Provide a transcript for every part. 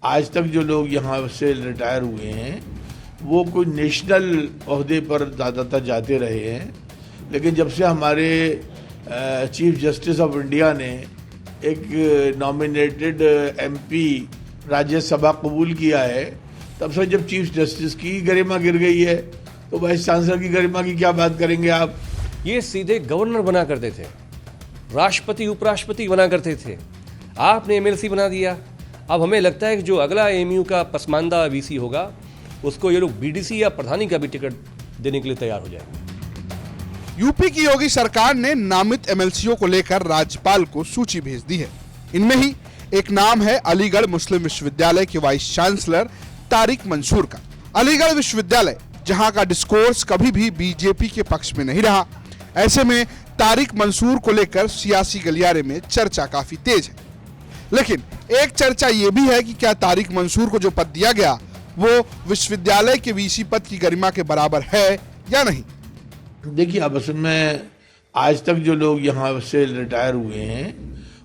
आज तक जो लोग यहाँ से रिटायर हुए हैं वो कोई नेशनल ओहदे पर ज़्यादातर जाते रहे हैं, लेकिन जब से हमारे चीफ जस्टिस ऑफ इंडिया ने एक नॉमिनेटेड एमपी राज्यसभा कबूल किया है, तब से जब चीफ जस्टिस की गरिमा गिर गई है तो वाइस चांसलर की गरिमा की क्या बात करेंगे आप। ये सीधे गवर्नर बना करते थे, राष्ट्रपति उपराष्ट्रपति बना करते थे, आपने एमएलसी बना दिया। अब हमें लगता है कि जो अगला एमयू का पसमानदा वीसी होगा उसको ये लोग बीडीसी या प्रधानी का भी टिकट देने के लिए तैयार हो जाएंगे। यूपी की योगी सरकार ने नामित एमएलसीओ को लेकर राज्यपाल को सूची भेज दी है। इनमें ही एक नाम है अलीगढ़ मुस्लिम विश्वविद्यालय के वाइस चांसलर तारिक मंसूर का। अलीगढ़ विश्वविद्यालय जहां का डिस्कोर्स कभी भी बीजेपी के पक्ष में नहीं रहा, ऐसे में तारिक मंसूर को लेकर सियासी गलियारे में चर्चा काफी तेज है। लेकिन एक चर्चा ये भी है कि क्या तारिक मंसूर को जो पद दिया गया वो विश्वविद्यालय के वीसी पद की गरिमा के बराबर है या नहीं। देखिए, अब असल में आज तक जो लोग यहाँ से रिटायर हुए हैं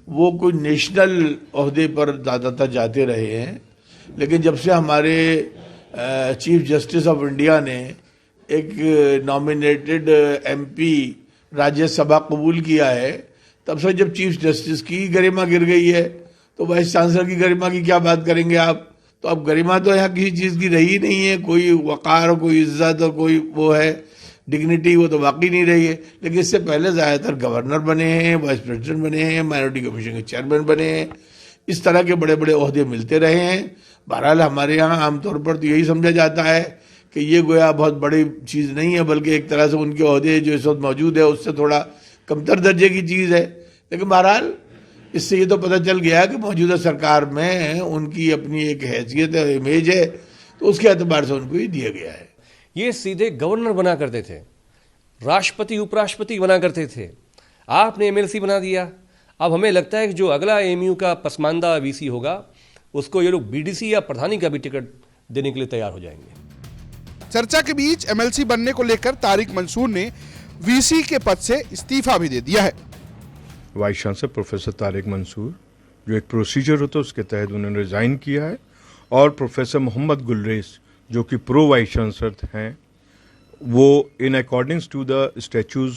वो कोई नेशनल ओहदे पर ज़्यादातर जाते रहे हैं, लेकिन जब से हमारे चीफ जस्टिस ऑफ इंडिया ने एक नॉमिनेटेड एमपी राज्यसभा कबूल किया है, तब से जब चीफ जस्टिस की गरिमा गिर गई है तो वाइस चांसलर की गरिमा की क्या बात करेंगे आप। तो अब गरिमा तो यहाँ किसी चीज़ की रही नहीं है, कोई वक़ार, कोई इज्जत और कोई वो है डिग्निटी, वो तो बाकी नहीं रही है। लेकिन इससे पहले ज़्यादातर गवर्नर बने हैं, वाइस प्रेसिडेंट बने हैं, माइनॉरिटी कमीशन के चेयरमैन बने हैं, इस तरह के बड़े बड़े ओहदे मिलते रहे हैं। बहरहाल हमारे यहाँ आमतौर पर तो यही समझा जाता है कि ये गोया बहुत बड़ी चीज़ नहीं है, बल्कि एक तरह से उनके ओहदे जो इस वक्त मौजूद है उससे थोड़ा कमतर दर्जे की चीज़ है। लेकिन बहरहाल इससे ये तो पता चल गया कि मौजूदा सरकार में उनकी अपनी एक हैसियत है, इमेज है, तो उसके एतबार से उनको ये दिया गया है। ये सीधे गवर्नर बना करते थे, राष्ट्रपति उपराष्ट्रपति बना करते थे, आपने एमएलसी बना दिया। अब हमें लगता है कि जो अगला एमयू का पसमानदा वीसी होगा उसको ये लोग बीडीसी या प्रधानी का भी टिकट देने के लिए तैयार हो जाएंगे। चर्चा के बीच एमएलसी बनने को लेकर तारिक मंसूर ने वीसी के पद से इस्तीफा भी दे दिया है। Vice chancellor professor Tariq Mansoor, जो एक प्रोसीजर होता है उसके तहत उन्होंने रिजाइन किया है, और प्रोफेसर मोहम्मद गुलरेज जो कि प्रो वाइस चांसलर हैं, वो in accordance to the statutes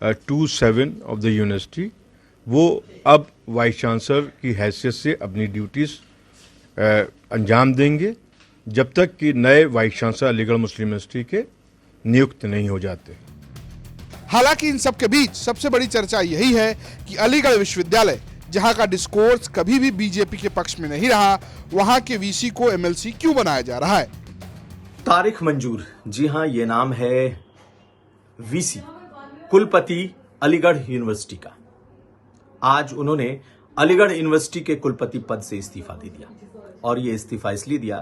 27 of the university वो अब वाइस चांसलर की हैसियत से अपनी ड्यूटीज अंजाम देंगे जब तक कि नए वाइस चांसलर अलीगढ़ मुस्लिम यूनिवर्सिटी के नियुक्त नहीं हो जाते। हालांकि इन सब के बीच सबसे बड़ी चर्चा यही है कि अलीगढ़ विश्वविद्यालय जहां का डिस्कोर्स कभी भी बीजेपी के पक्ष में नहीं रहा, वहां के वीसी को एमएलसी क्यों बनाया जा रहा है। तारिक मंजूर, जी हां, ये नाम है वीसी कुलपति अलीगढ़ यूनिवर्सिटी का। आज उन्होंने अलीगढ़ यूनिवर्सिटी के कुलपति पद से इस्तीफा दे दिया, और ये इस्तीफा इसलिए दिया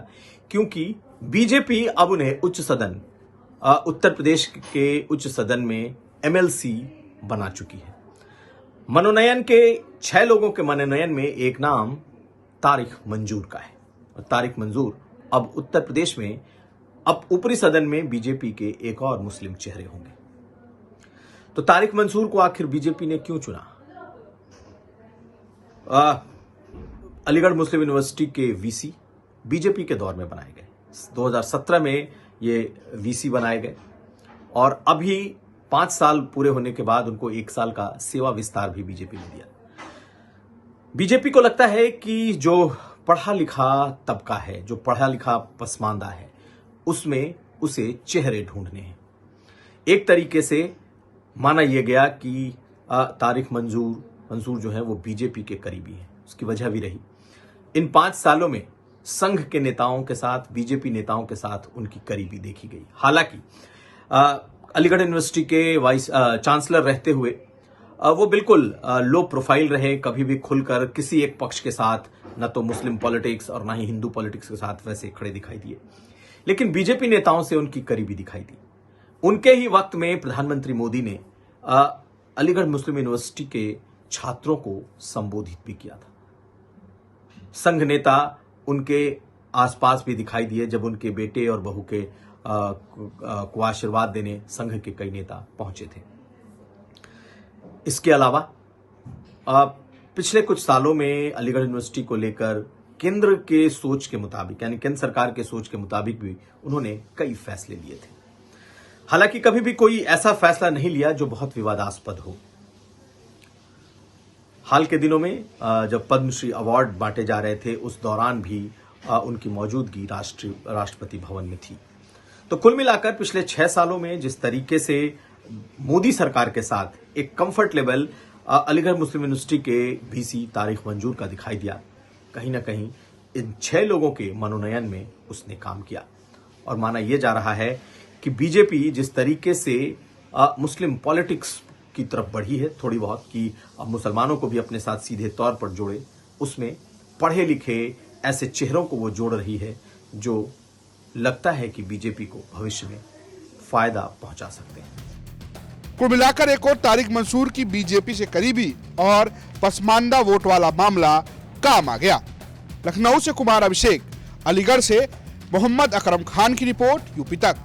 क्योंकि बीजेपी अब उन्हें उच्च सदन, उत्तर प्रदेश के उच्च सदन में एमएलसी बना चुकी है। मनोनयन के 6 लोगों के मनोनयन में एक नाम तारिक मंजूर का है, और तारिक मंजूर अब उत्तर प्रदेश में अब ऊपरी सदन में बीजेपी के एक और मुस्लिम चेहरे होंगे। तो तारिक मंसूर को आखिर बीजेपी ने क्यों चुना। अलीगढ़ मुस्लिम यूनिवर्सिटी के वीसी बीजेपी के दौर में बनाए गए, 2017 में ये वीसी बनाए गए, और अभी 5 साल पूरे होने के बाद उनको 1 साल का सेवा विस्तार भी बीजेपी ने दिया। बीजेपी को लगता है कि जो पढ़ा लिखा तबका है, जो पढ़ा लिखा पसमानदा है, उसमें उसे चेहरे ढूंढने हैं। एक तरीके से माना यह गया कि तारिक मंसूर जो है वो बीजेपी के करीबी है। उसकी वजह भी रही, इन 5 सालों में संघ के नेताओं के साथ, बीजेपी नेताओं के साथ उनकी करीबी देखी गई। हालांकि अलीगढ़ यूनिवर्सिटी के वाइस चांसलर रहते हुए वो बिल्कुल लो प्रोफाइल रहे, कभी भी खुलकर किसी एक पक्ष के साथ न तो मुस्लिम पॉलिटिक्स और न ही हिंदू पॉलिटिक्स के साथ वैसे खड़े दिखाई दिए, लेकिन बीजेपी नेताओं से उनकी करीबी दिखाई दी। उनके ही वक्त में प्रधानमंत्री मोदी ने अलीगढ़ मुस्लिम यूनिवर्सिटी के छात्रों को संबोधित भी किया था। संघ नेता उनके आसपास भी दिखाई दिए जब उनके बेटे और बहू के को आशीर्वाद देने संघ के कई नेता पहुंचे थे। इसके अलावा पिछले कुछ सालों में अलीगढ़ यूनिवर्सिटी को लेकर केंद्र के सोच के मुताबिक, यानी केंद्र सरकार के सोच के मुताबिक भी उन्होंने कई फैसले लिए थे। हालांकि कभी भी कोई ऐसा फैसला नहीं लिया जो बहुत विवादास्पद हो। हाल के दिनों में जब पद्मश्री अवार्ड बांटे जा रहे थे, उस दौरान भी उनकी मौजूदगी राष्ट्रपति भवन में थी। तो कुल मिलाकर पिछले 6 सालों में जिस तरीके से मोदी सरकार के साथ एक कंफर्ट लेवल अलीगढ़ मुस्लिम यूनिवर्सिटी के वीसी तारिक मंजूर का दिखाई दिया, कहीं ना कहीं इन 6 लोगों के मनोनयन में उसने काम किया। और माना यह जा रहा है कि बीजेपी जिस तरीके से मुस्लिम पॉलिटिक्स की तरफ बढ़ी है थोड़ी बहुत, कि अब मुसलमानों को भी अपने साथ सीधे तौर पर जोड़े, उसमें पढ़े लिखे ऐसे चेहरों को वो जोड़ रही है जो लगता है कि बीजेपी को भविष्य में फायदा पहुंचा सकते हैं। कुल मिलाकर एक और तारिक मंसूर की बीजेपी से करीबी और पसमानदा वोट वाला मामला काम आ गया। लखनऊ से कुमार अभिषेक, अलीगढ़ से मोहम्मद अकरम खान की रिपोर्ट, यूपी तक।